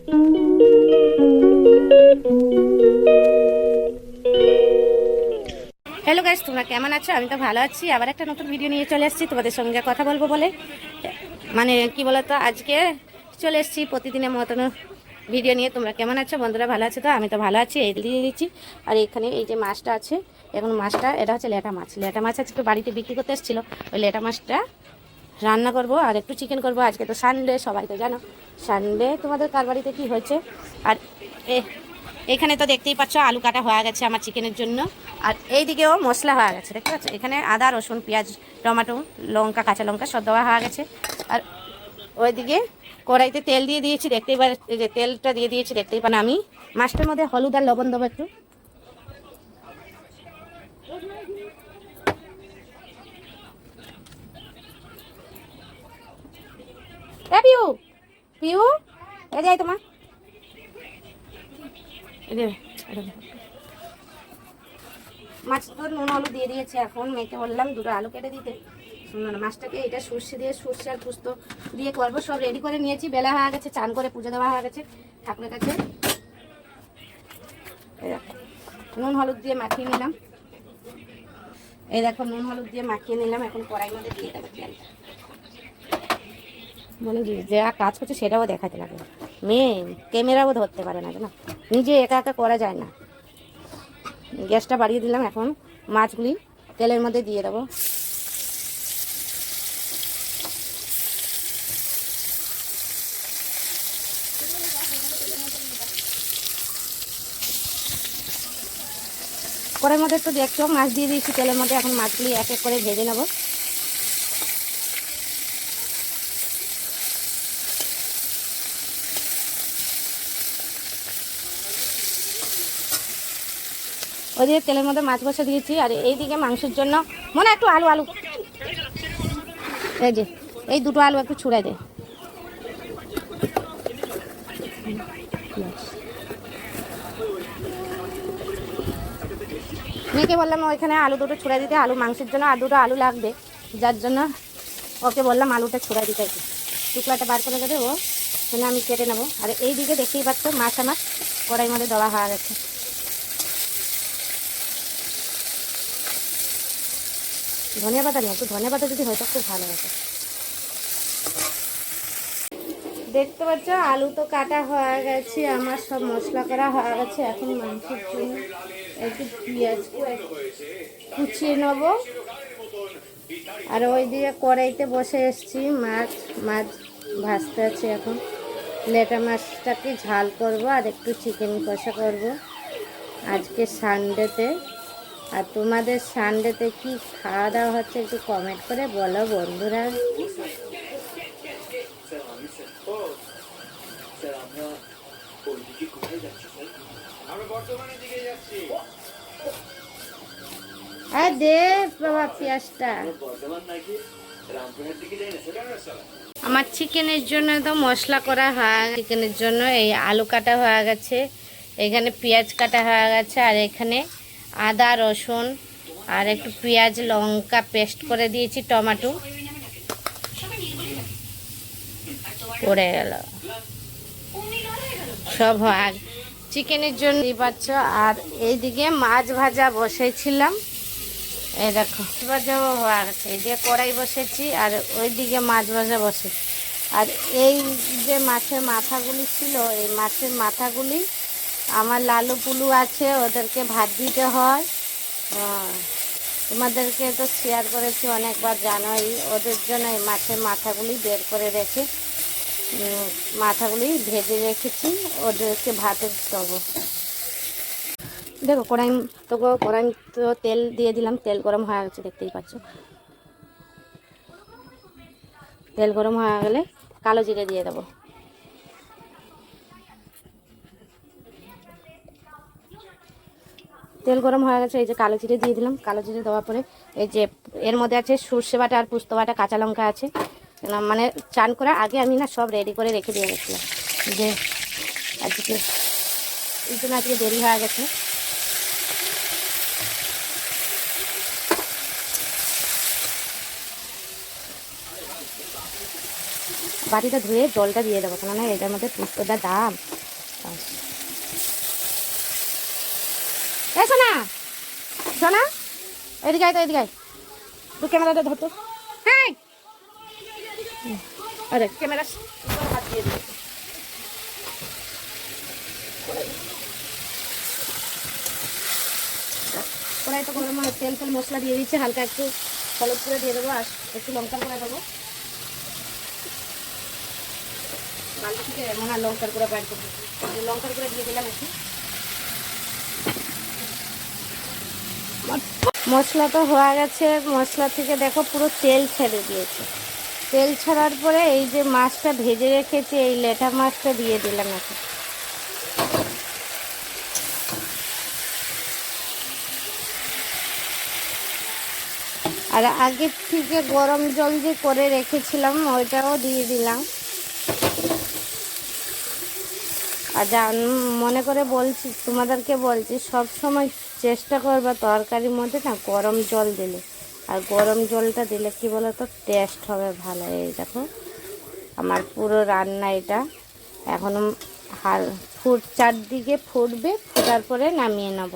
Hello guys, তোমরা কেমন আছো? আমি তো ভালো আছি। আবার একটা নতুন ভিডিও নিয়ে চলে এসেছি তোমাদের সঙ্গে কথা বলবো বলে। মানে কি বলতো, আজকে চলে এসেছি প্রতিদিনের মতন ভিডিও নিয়ে। তোমরা কেমন আছো বন্ধুরা? ভালো আছো তো? আমি তো ভালো আছি। এই দিয়ে দিচ্ছি। আর এখানে এই যে মাছটা আছে, এখন মাছটা এটা হচ্ছে লেটা মাছ। লেটা মাছ আজকে বাড়িতে বিক্রি করতে এসেছিলো। ওই লেটা মাছটা রান্না করব আর একটু চিকেন করব। আজকে তো সানডে, সবাই তো জানো সানডে তোমাদের কার বাড়িতে কী হয়েছে। আর এখানে তো দেখতেই পাচ্ছ আলু কাটা হয়ে গেছে আমার চিকেনের জন্য। আর এই দিকেও মশলা হয়ে গেছে, দেখতে পাচ্ছ? এখানে আদা, রসুন, পেঁয়াজ, টমেটো, লঙ্কা, কাঁচা লঙ্কা সব দেওয়া হয়ে গেছে। আর ওইদিকে কড়াইতে তেল দিয়ে দিয়েছি, দেখতেই পার, এই যে তেলটা দিয়ে দিয়েছি দেখতেই পান। আমি মাছটার মধ্যে হলুদ আর লবণ দেবো একটু। পিউ পিউ এ যাই তোমার মাছ তো নুন হলুদ দিয়ে দিয়েছে। এখন মেয়েকে বললাম দুটো আলু কেটে দিতে। মাছটাকে এটা সর্ষে দিয়ে, সর্ষে আর পুস্ত দিয়ে করবো। সব রেডি করে নিয়েছি, বেলা হয়ে গেছে, চান করে পুজো দেওয়া হয়ে গেছে ঠাকুরের কাছে। নুন হলুদ দিয়ে মাখিয়ে নিলাম। এই দেখো নুন হলুদ দিয়ে মাখিয়ে নিলাম। এখন কড়াই মধ্যে দিয়ে দেবো তেলটা। বলে যে কাজ করছে সেটাও দেখাতে লাগে, মেয়ে ক্যামেরাও ধরতে পারে না, না নিজে একা একা করা যায় না। গ্যাসটা বাড়িয়ে দিলাম। এখন মাছগুলি তেলের মধ্যে দিয়ে দেবো। কড়াইয়ের মধ্যে একটু দেখছো মাছ দিয়ে দিয়েছি তেলের মধ্যে। এখন মাছগুলি এক এক করে ভেজে নেব। ওইদিকে তেলের মধ্যে মাছ বসে দিয়েছি। আর এইদিকে মাংসের জন্য মনে একটু আলু আলু এই যে এই দুটো আলু একটু ছুঁড়ে দে। মেয়েকে বললাম ওইখানে আলু দুটো ছুঁড়ে দিতে, আলু মাংসের জন্য আর দুটো আলু লাগবে, যার জন্য ওকে বললাম আলুটা ছুঁড়ে দিতে। টুকরাটা বার করে দেবে ও, সেখানে আমি কেটে নেবো। আর এই দিকে দেখতেই পাচ্ছ মাছ আমার কড়াইয়ের মধ্যে দেওয়া হয়ে গেছে। ধনিয়া পাতা নিয়ে একটু ধনিয়া পাতা যদি হয়তো খুব ভালো হতো। দেখতে পাচ্ছ আলু তো কাটা হয়ে গেছে আমার, সব মশলা করা হয়ে গেছে। এখন মাংসের জন্য একটু পেঁয়াজ কুচিয়ে নেব। আর ওই দিকে কড়াইতে বসে এসছি, মাছ ভাজতে আছে। এখন লেটা মাছটাকে ঝাল করব আর একটু চিকেন কষা করব আজকে সানডেতে। আর তোমাদের সানডেতে কি খাওয়া দাওয়া হচ্ছে একটু কমেন্ট করে বলো বন্ধুরা। আর দে বাবা পেঁয়াজটা। আমার চিকেনের জন্য তো মশলা করা হয়, চিকেনের জন্য এই আলু কাটা হয়ে গেছে, এখানে পেঁয়াজ কাটা হয়ে গেছে, আর এখানে আদা রসুন আর একটু পেঁয়াজ লঙ্কা পেস্ট করে দিয়েছি, টমেটো পড়ে গেল সব হয় চিকেনের জন্য পাচ্ছ। আর এইদিকে মাছ ভাজা বসেছিলাম, এই দেখো ভাজাও হয়ে গেছে। এইদিকে কড়াই বসেছি আর ওইদিকে মাছ ভাজা বসেছি। আর এই যে মাছের মাথাগুলি ছিল, এই মাছের মাথাগুলি আমার লালু পুলু আছে, ওদেরকে ভাত দিতে হয়। তোমাদেরকে তো শেয়ার করেছি অনেকবার, জানোই। ওদের জন্য এই মাছের মাথাগুলি বের করে রেখে মাথাগুলি ভেজে রেখেছি, ওদেরকে ভাতে দেবো। দেখো কড়াই তো তেল দিয়ে দিলাম, তেল গরম হয়ে গেছে দেখতেই পাচ্ছ। তেল গরম হয়ে গেলে কালো জিরে দিয়ে দেবো। তেল গরম হয়ে গেছে, এই যে কালো জিরে দিয়ে দিলাম। কালো জিরে দেওয়ার পরে এই যে এর মধ্যে আছে সর্ষে বাটা আর পোস্ত বাটা, কাঁচা লঙ্কা আছে। মানে চান করার আগে আমি না সব রেডি করে রেখে দিয়ে গেছিলাম, যে আজকে এই জন্য আজকে দেরি হয়ে গেছে। বাটিটা ধুয়ে জলটা দিয়ে দেবো, কেননা এটার মধ্যে পোস্তটা দাম, এ সোনা, সোনা এদিকে আয় তো, এদিকে আয়, তুই ক্যামেরাটা ধরতো। হ্যাঁ, আরে ক্যামেরা হাত দিয়ে দিই। কড়াই তো গরম, তেল ফেল মশলা দিয়ে দিচ্ছে, হালকা একটু হলুদ করে দিয়ে দেবো আর একটু লঙ্কা করে দেবো। বালতি থেকে মনে হয় লঙ্কার করে ব্যাড করবো, লঙ্কার করে দিয়ে দিলাম একটু। মশলা তো হয়ে গেছে, মশলা থেকে দেখো পুরো তেল ছেড়ে দিয়েছে। তেল ছাড়ার পরে এই যে মাছটা ভেজে রেখেছি, এই লেটা মাছটা দিয়ে দিলাম এখন। আর আগের থেকে গরম জল যে করে রেখেছিলাম ওইটাও দিয়ে দিলাম। আর মনে করে বলছি, তোমাদেরকে বলছি, সব সময় চেষ্টা করবা তরকারির মধ্যে না গরম জল দিলে, আর গরম জলটা দিলে কি বলো তো টেস্ট হবে ভালো। এই দেখো আমার পুরো রান্না এটা এখনো চারদিকে ফুটবে, ফোটার পরে নামিয়ে নেব।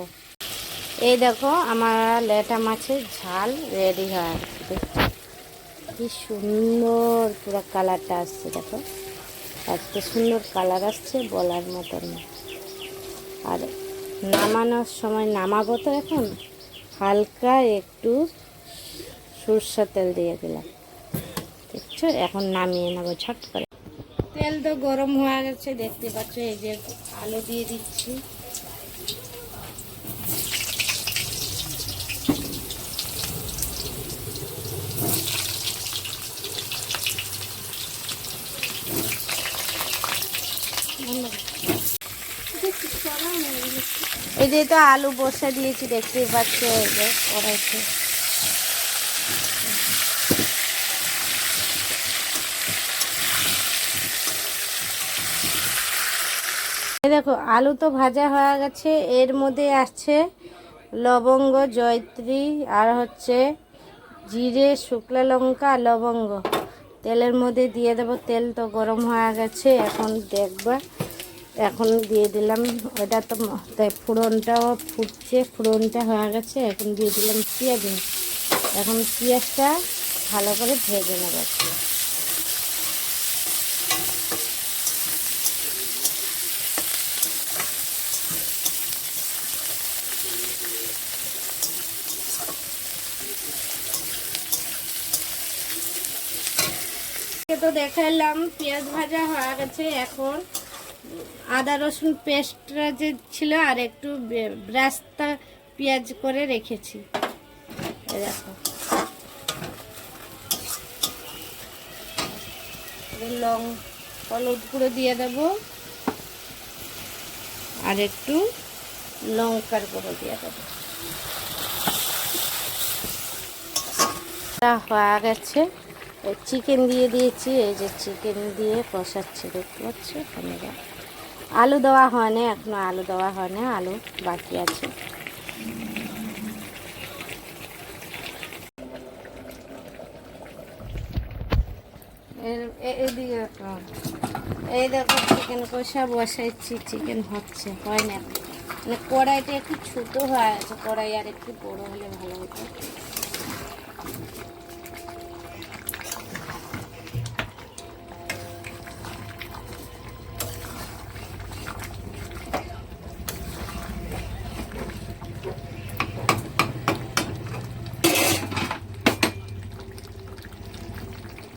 এই দেখো আমার লেটা মাছের ঝাল রেডি হয়ে গেছে। কি সুন্দর পুরো কালারটা আসছে, দেখো এত সুন্দর কালার আসছে বলার মতন না। আর নামানোর সময় নামাবো তো এখন হালকা একটু সরষের তেল দিয়ে দিলাম, দেখছো। এখন নামিয়ে নেবো ঝট করে। তেল তো গরম হয়ে গেছে, দেখতে পাচ্ছ। এই যে আলু দিয়ে দিচ্ছি, এই যে তো আলু বসে দিয়েছি, দেখতেই পাচ্ছ। এই যে কড়াইতে দেখো আলু তো ভাজা হয়ে গেছে। এর মধ্যে আছে লবঙ্গ, জয়ত্রী আর হচ্ছে জিরে, শুকনো লঙ্কা, লবঙ্গ তেলের মধ্যে দিয়ে দেবো। তেল তো গরম হয়ে গেছে, এখন দেখবা। এখন দিয়ে দিলাম ওটা তো, তাই ফোড়নটাও ফুটছে, ফোড়নটা হয়ে গেছে। এখন দিয়ে দিলাম পেঁয়াজ। এখন পেঁয়াজটা ভালো করে ভেজে নেব। তো দেখালাম পেঁয়াজ ভাজা হয়ে গেছে। এখন আদা রসুন পেস্টটা যে ছিল আর একটু ব্রাস্তা পেঁয়াজ করে রেখেছি, দেখো। হলুদ গুঁড়ো দিয়ে দেব আর একটু লঙ্কার গুঁড়ো দিয়ে দেব। হয়ে গেছে, চিকেন দিয়ে দিয়েছি। এই যে চিকেন দিয়ে কষাচ্ছি, দেখতে পাচ্ছ। আলু দেওয়া হয় না, এখনো আলু দেওয়া হয় না, আলু বাকি আছে। এই দেখো চিকেন কষা বসাইছি, চিকেন হচ্ছে, হয় না মানে কড়াইটা একটু ছোটো হয়ে আছে, কড়াই আর একটু বড় হলে ভালো হতো।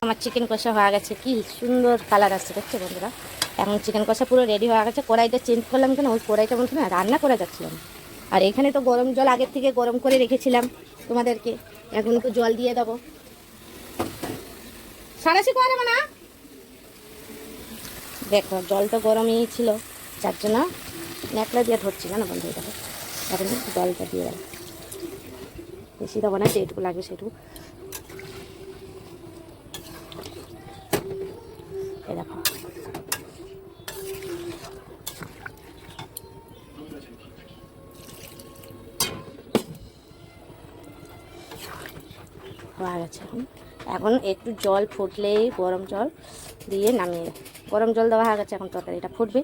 আমার চিকেন কষা হয়ে গেছে, কি সুন্দর কালার আসছে, দেখছো বন্ধুরা। এখন চিকেন কষা পুরো রেডি হয়ে গেছে। কড়াইটা চেঞ্জ করলাম কেন, ওই কড়াইটা বলছে না রান্না করে যাচ্ছিলাম। আর এখানে তো গরম জল আগের থেকে গরম করে রেখেছিলাম তোমাদেরকে, এখন তো জল দিয়ে দেবো। সারাশি করে না, দেখো জল তো গরমই ছিল, যার জন্য ন্যাকলা দিয়ে ধরছি না বন্ধু। দেখো এখন জলটা দিয়ে দেবো, বেশি দেবো না, যেটুকু লাগবে সেটুকু। দেখো হয়ে গেছে। এখন একটু জল ফুটলেই গরম জল দিয়ে নামিয়ে, গরম জল দেওয়া হয়ে গেছে। এখন তরকারিটা ফুটবে,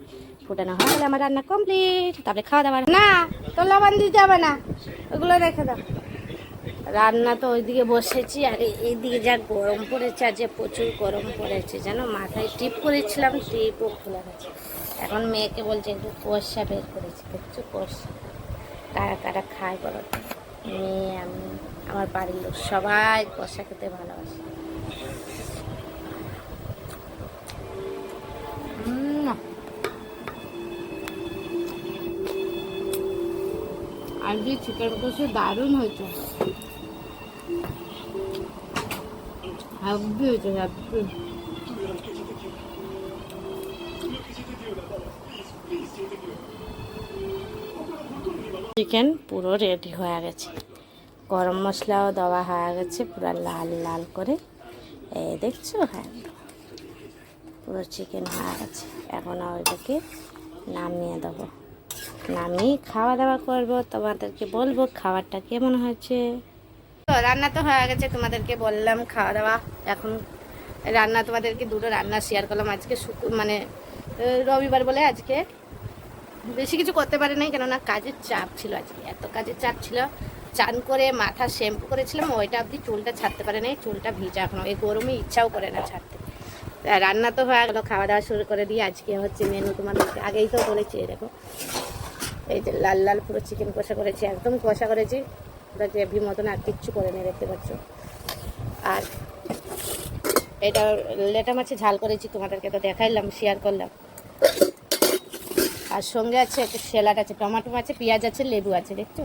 ফুটানো হয়ে গেলে আমার রান্না কমপ্লিট, তারপরে খাওয়া দাওয়া। না তো লবণ দিতে হবে না, ওগুলো রেখে দাও। রান্না তো ওইদিকে বসেছি, আর এইদিকে যা গরম পড়েছে, আজ প্রচুর গরম পড়েছে জানো। মাথায় টিপ করেছিলাম, টিপও খুলে গেছে। এখন মেয়েকে বলছে একটু কষা বের করেছি, দেখছো কষা। কারা কারা খায় বলো? মেয়ে, আমি, আমার বাড়ির লোক সবাই কষা খেতে ভালোবাসে। আজকে চিকেন কষা দারুণ হয়েছে, হ্যাপি হয়েছে, হ্যাপি। চিকেন পুরো রেডি হয়ে গেছে, গরম মশলাও দেওয়া হয়ে গেছে পুরো লাল লাল করে, এই দেখছো? হ্যাঁ, পুরো চিকেন হয়ে গেছে। এখন ওইটাকে নামিয়ে দেবো, নামিয়ে খাওয়া দাওয়া করবো, তোমাদেরকে বলবো খাবারটা কেমন হয়েছে। তো রান্না তো হয়ে গেছে, তোমাদেরকে বললাম খাওয়া দাওয়া। এখন রান্না তোমাদেরকে দুটো রান্না শেয়ার করলাম। আজকে মানে রবিবার বলে আজকে বেশি কিছু করতে পারি নাই, কেননা কাজের চাপ ছিল। আজকে এত কাজের চাপ ছিল, চান করে মাথা শ্যাম্পু করেছিলাম, ওইটা অবধি চুলটা ছাড়তে পারে নাই, চুলটা ভিজা এখনো, এই গরমে ইচ্ছাও করে না ছাড়তে। রান্না তো হয়ে গেলো, খাওয়া দাওয়া শুরু করে দিয়ে আজকে হচ্ছে মেনু তোমাদেরকে আগেই তো বলেছি। দেখো এই যে লাল লাল পুরো চিকেন কষা করেছি, একদম কষা করেছি, গ্রেভি মতন, আর কিচ্ছু করে নেই, দেখতে পাচ্ছ। আর এটা লেটা মাছে ঝাল করেছি, তোমাদেরকে তো দেখাইলাম, শেয়ার করলাম। আর সঙ্গে আছে একটু স্যালাড আছে, টমেটো আছে, পেঁয়াজ আছে, লেবু আছে, দেখছো।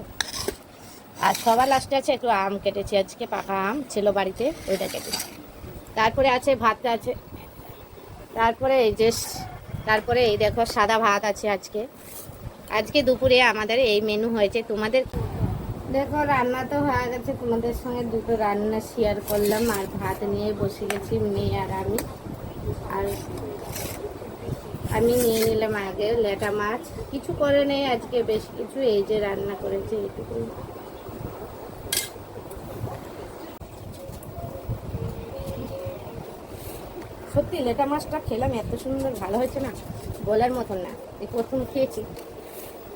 আর সবার লাস্টে আছে একটু আম কেটেছি, আজকে পাকা আম ছিল বাড়িতে, ওইটা কেটেছি। তারপরে আছে ভাত আছে, তারপরে এই দেখো সাদা ভাত আছে। আজকে দুপুরে আমাদের এই মেনু হয়েছে। তোমাদের দেখো রান্না তো হয়ে গেছে, তোমাদের সঙ্গে দুটো রান্না শেয়ার করলাম, আর ভাত নিয়ে বসে গেছি মেয়ে আর আমি। আর আমি নিয়ে নিলাম আগে লেটা মাছ, কিছু করে নেই আজকে বেশ কিছু, এই যে রান্না করেছি এইটুকু। সত্যি লেটা মাছটা খেলাম, এত সুন্দর ভালো হয়েছে না, বলার মতন না। এই প্রথম খেয়েছি,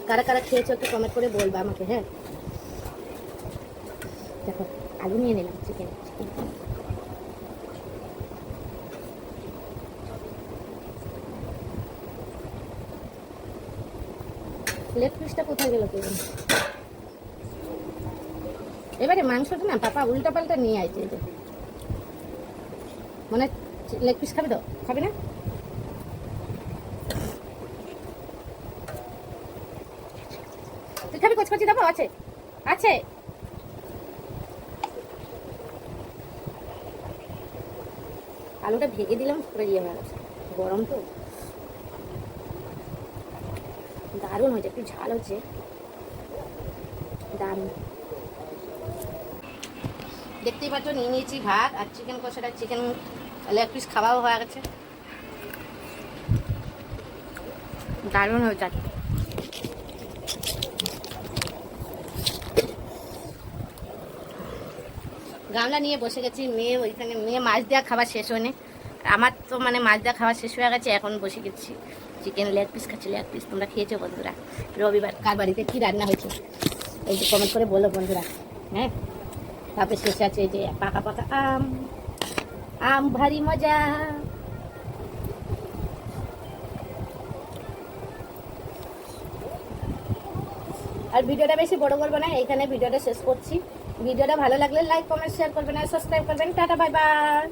কারা কারা খেয়েছো একটু কমেন্ট করে বলবা আমাকে। হ্যাঁ দেখো আলু নিয়ে নিলাম, চিকেন। লেগ পিসটা কোথায় গেল কেউ? এবারে মাংসটা না পাপা উল্টা পাল্টা নিয়ে আইছে, যে মনে লেগ পিস খাবে তো, খাবে না? তুই খাবি? কচকচি দেবো? আছে আছে। আলুটা ভেঙে দিলাম, পুরো ইয়ে হয়ে গেছে, গরম তো দারুণ হয়েছে, একটু ঝাল হচ্ছে, দারুণ। দেখতেই পাচ্ছ নিয়ে নিয়েছি ভাত আর চিকেন কষাটা, চিকেন লেগ পিস খাওয়াও হয়ে গেছে, দারুণ হয়েছে। গামলা নিয়ে বসে গেছি, মেয়ে ওইখানে, মেয়ে মাছ দেওয়া খাবার শেষ হয়নি, আমার তো মানে মাছ দেওয়া খাবার শেষ হয়ে গেছে। এখন বসে গেছি চিকেন লেগ পিস খাচ্ছি, লেগ পিস। তোমরা খেয়েছো বন্ধুরা? রবিবার কার বাড়িতে কী রান্না হয়েছে এই যে কমেন্ট করে বলো বন্ধুরা। হ্যাঁ, তারপরে শেষে আছে এই যে পাকা পাকা আম, আম ভারী মজা। আর ভিডিওটা বেশি বড় করবো না, এইখানে ভিডিওটা শেষ করছি। ভিডিওটা ভালো লাগলে লাইক কমেন্ট শেয়ার করবেন আর সাবস্ক্রাইব করবেন। Tata bye bye.